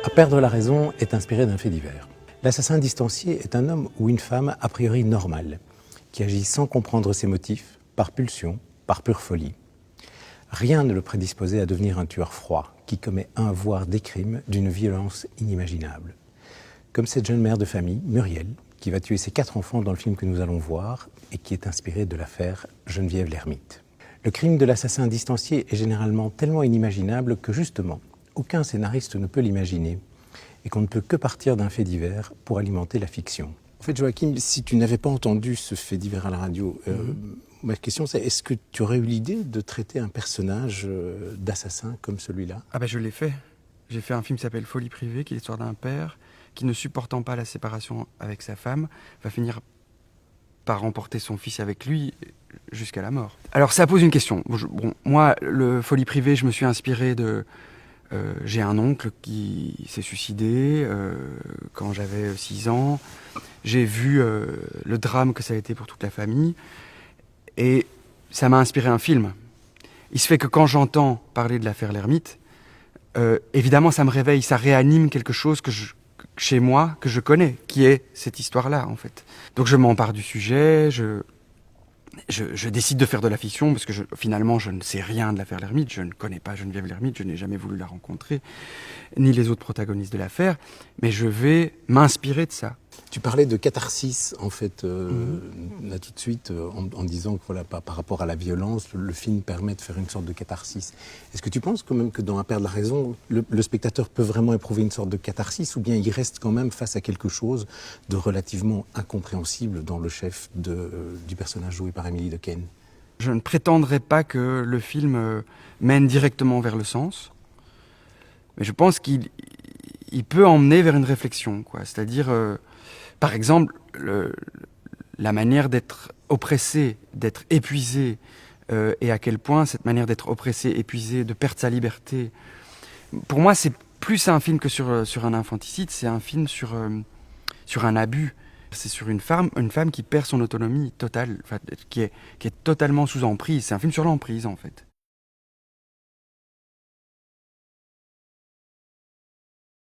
À perdre la raison est inspiré d'un fait divers. L'assassin distancié est un homme ou une femme a priori normale, qui agit sans comprendre ses motifs, par pulsion, par pure folie. Rien ne le prédisposait à devenir un tueur froid, qui commet un voire des crimes d'une violence inimaginable. Comme cette jeune mère de famille, Muriel, qui va tuer ses 4 enfants dans le film que nous allons voir et qui est inspiré de l'affaire Geneviève l'Ermite. Le crime de l'assassin distancié est généralement tellement inimaginable que justement, aucun scénariste ne peut l'imaginer et qu'on ne peut que partir d'un fait divers pour alimenter la fiction. En fait, Joachim, si tu n'avais pas entendu ce fait divers à la radio, ma question c'est, est-ce que tu aurais eu l'idée de traiter un personnage d'assassin comme celui-là ? Ah ben je l'ai fait. J'ai fait un film qui s'appelle Folie privée, qui est l'histoire d'un père qui, ne supportant pas la séparation avec sa femme, va finir par emporter son fils avec lui jusqu'à la mort. Alors ça pose une question. Moi, le Folie privée, je me suis inspiré de... j'ai un oncle qui s'est suicidé quand j'avais 6 ans. J'ai vu le drame que ça a été pour toute la famille. Et ça m'a inspiré un film. Il se fait que quand j'entends parler de l'affaire L'Ermite, évidemment ça me réveille, ça réanime quelque chose chez moi, que je connais, qui est cette histoire-là en fait. Donc je m'empare du sujet, je décide de faire de la fiction parce que finalement je ne sais rien de l'affaire L'Ermite, je ne connais pas Geneviève l'Ermite, je n'ai jamais voulu la rencontrer, ni les autres protagonistes de l'affaire, mais je vais m'inspirer de ça. Tu parlais de catharsis, en fait, là tout de suite, en disant que voilà, par rapport à la violence, le film permet de faire une sorte de catharsis. Est-ce que tu penses quand même que dans À perdre la raison, le spectateur peut vraiment éprouver une sorte de catharsis, ou bien il reste quand même face à quelque chose de relativement incompréhensible dans le chef du personnage joué par Émilie Dequesne ? Je ne prétendrai pas que le film mène directement vers le sens, mais je pense qu'il peut emmener vers une réflexion, quoi. C'est-à-dire... par exemple, la manière d'être oppressé, d'être épuisé, et à quel point cette manière d'être oppressé, épuisé, de perdre sa liberté, pour moi c'est plus un film que sur un infanticide, c'est un film sur un abus. C'est sur une femme qui perd son autonomie totale, qui est totalement sous emprise. C'est un film sur l'emprise en fait.